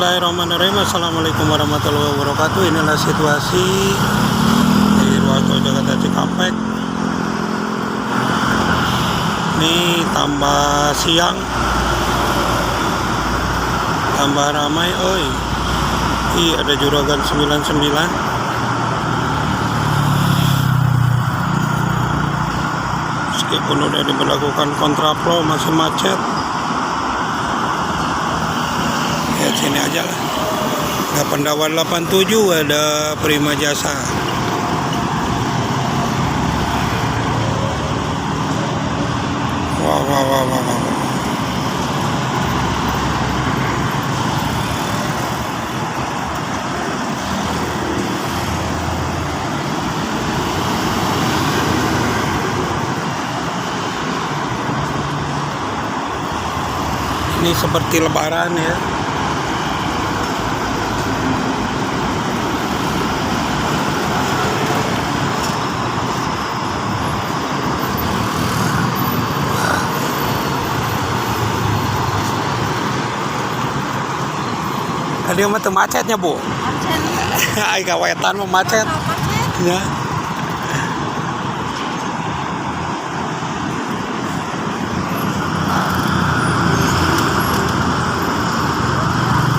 Bismillahirrahmanirrahim. Assalamualaikum warahmatullahi wabarakatuh. Inilah situasi di ruas tol Jakarta Cikampek. Ini tambah siang, tambah ramai. Oi, ada juragan 99. Meskipun udah diberlakukan kontraflow, masih macet. Ya sini aja lah. Ada Pendawan 87, ada Prima Jasa. Wah. Ini seperti lebaran ya. Tadi mah tuh macetnya, Bu. Macet. Ai kawetan mah macet. Ya.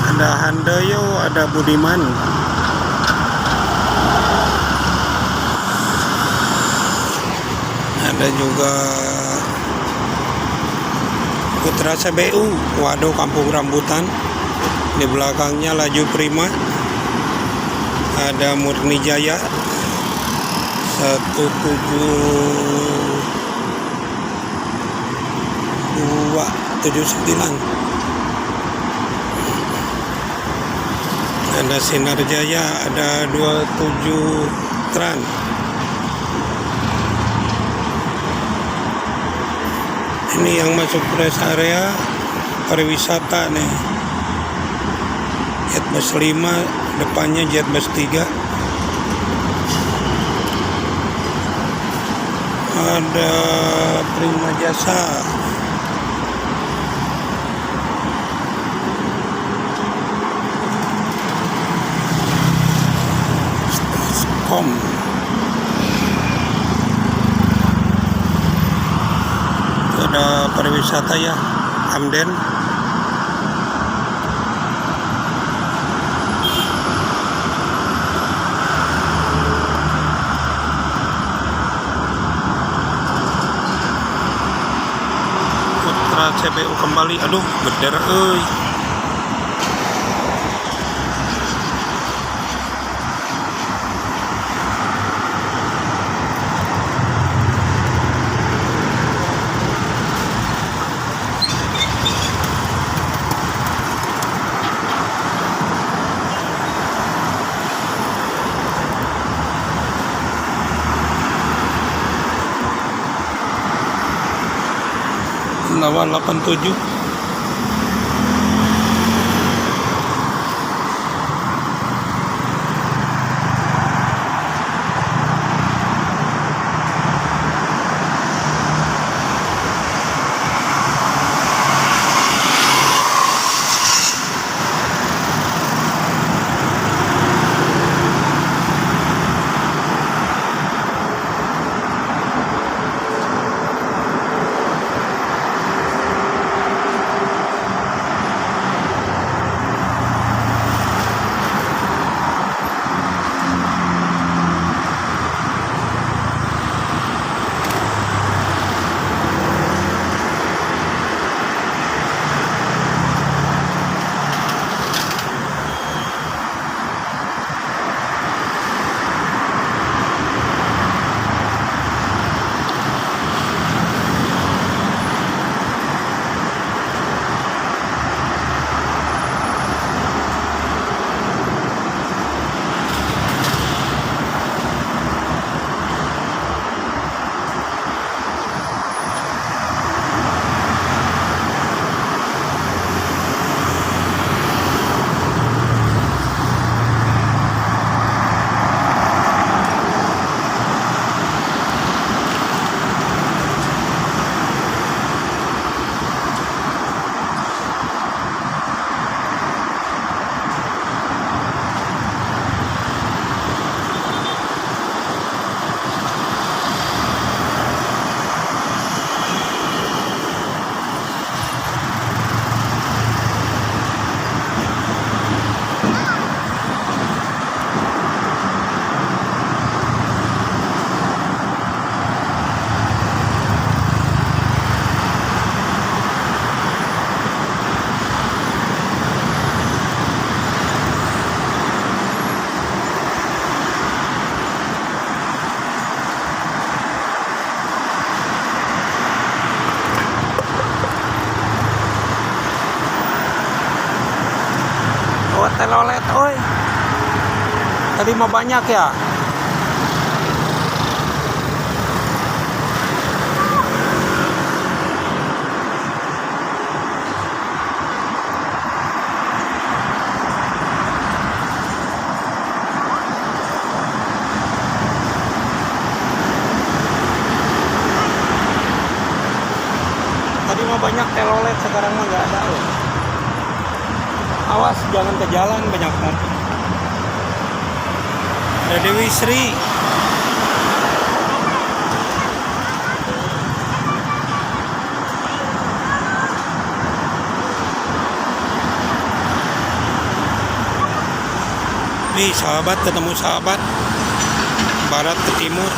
Ada Handoyo, ada Budiman. Ada juga Putra CBU, waduh Kampung Rambutan. Di belakangnya Laju Prima. Ada Murni Jaya 17279. Ada Sinar Jaya, ada 27 Tran. Ini yang masuk rest area pariwisata nih. Jetbus 5, depannya Jetbus 3. Ada Prima Jasa. Kom. Ada pariwisata ya, Amden. CBU kembali, aduh geder euy. Pendawan 87. Tadi mah banyak ya. Tadi mah banyak telolet, sekarang mah nggak ada loh. Awas jangan ke jalan, banyak mobil. Ada Dewi Sri. Nih sahabat ketemu sahabat, barat ke timur.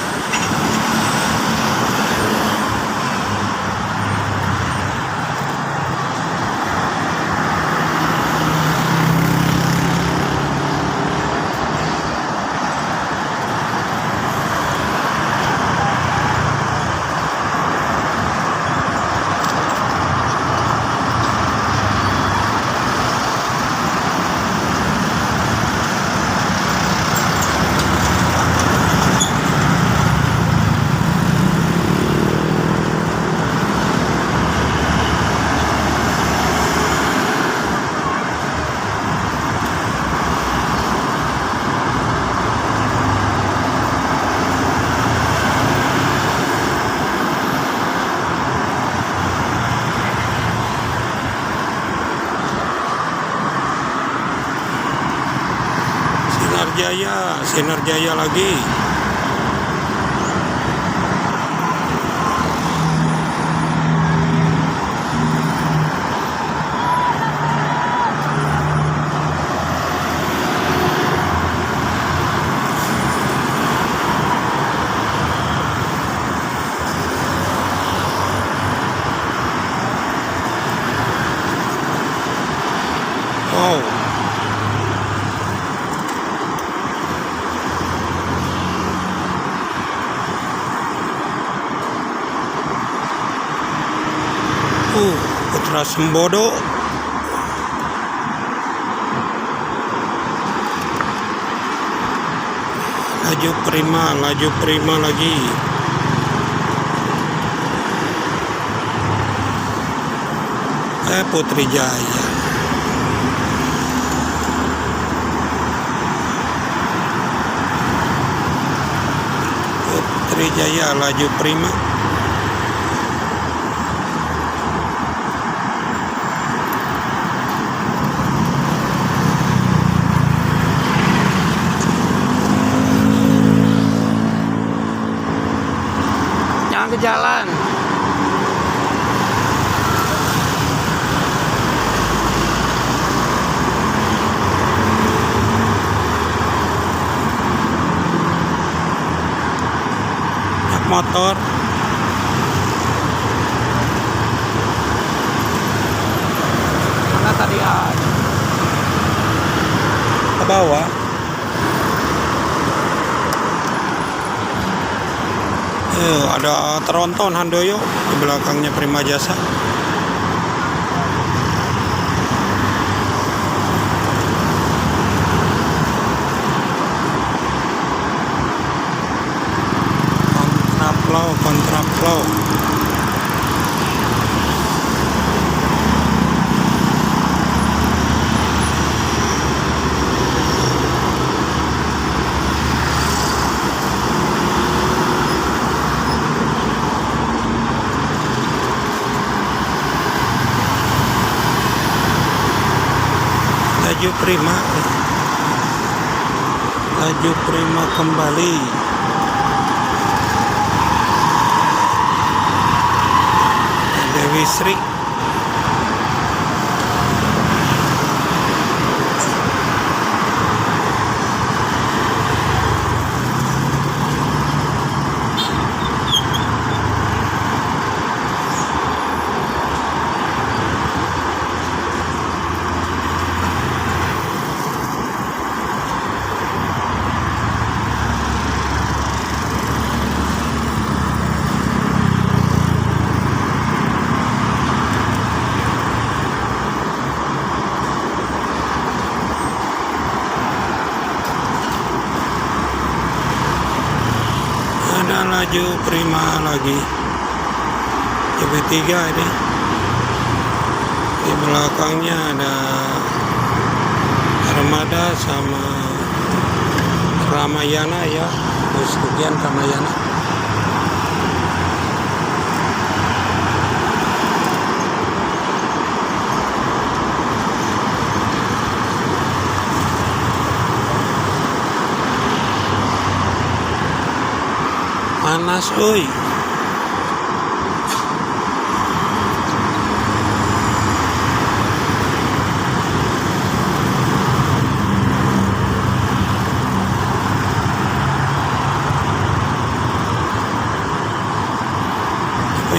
Sinar Jaya lagi. Wow. Putra Sembodo. Laju prima lagi. Putri Jaya. Putri Jaya laju prima. Ke jalan. Naik motor. Mana tadi ada? Ke bawah. Ada tronton Handoyo di belakangnya Prima Jasa. Kontraflow. Laju prima kembali. Dewi Sri. melaju prima lagi. CB3 ini. Di belakangnya ada Armada sama Ramayana ya, bus ujian Ramayana. Panas, oi.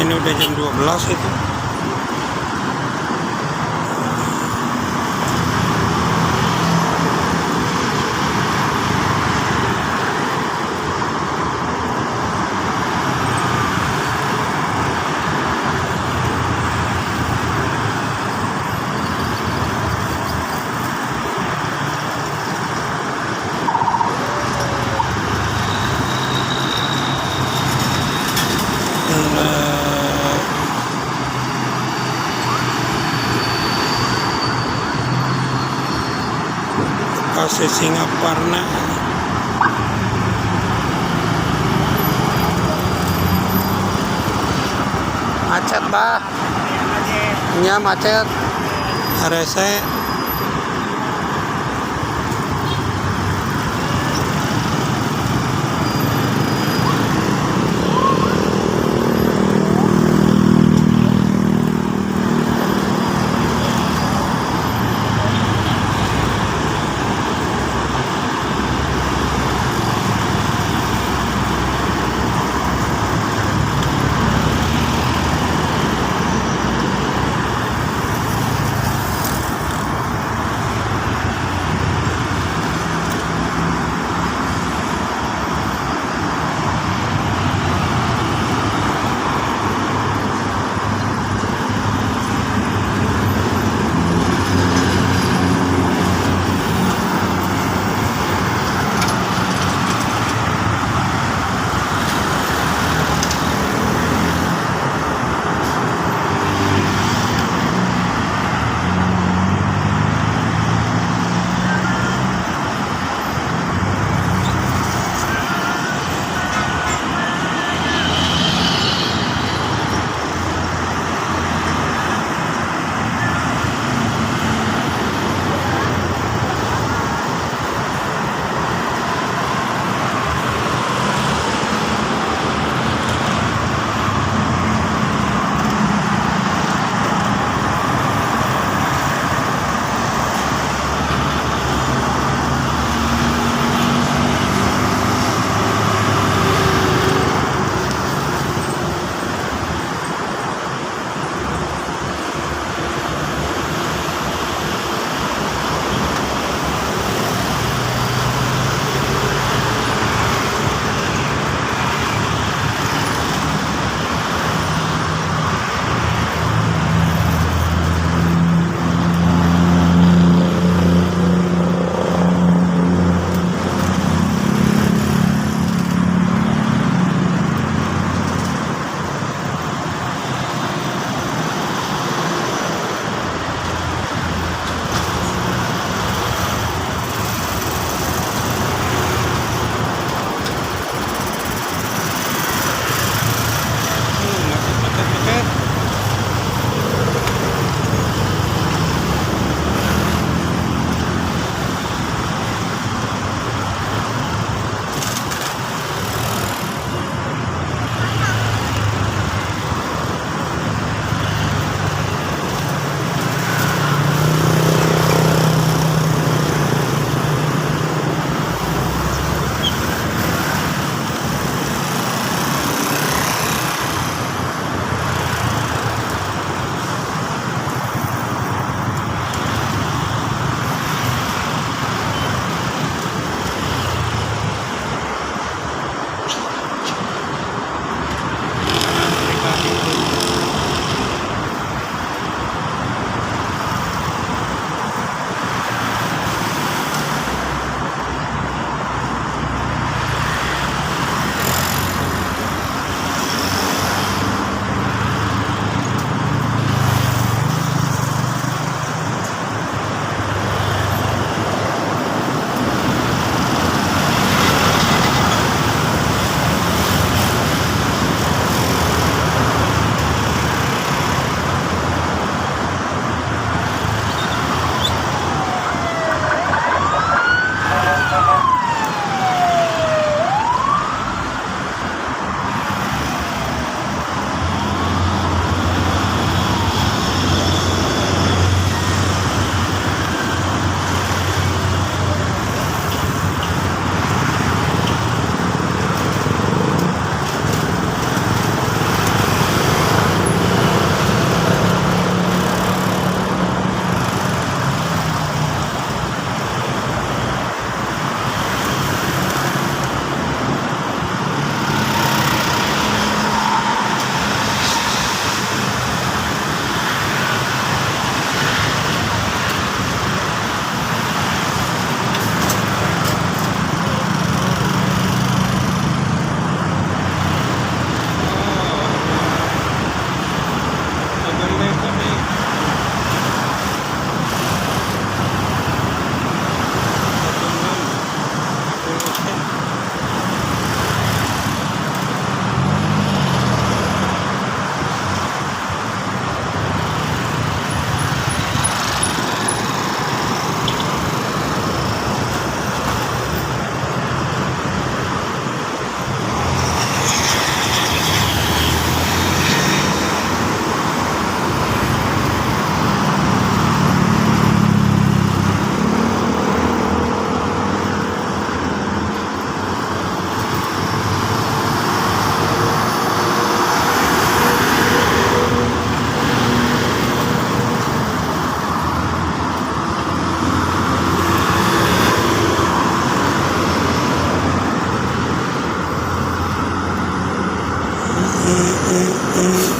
Ini udah jam 12 itu. Bekasi Singaparna. Macet bah. Nya macet. Rese.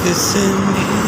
kesendirian.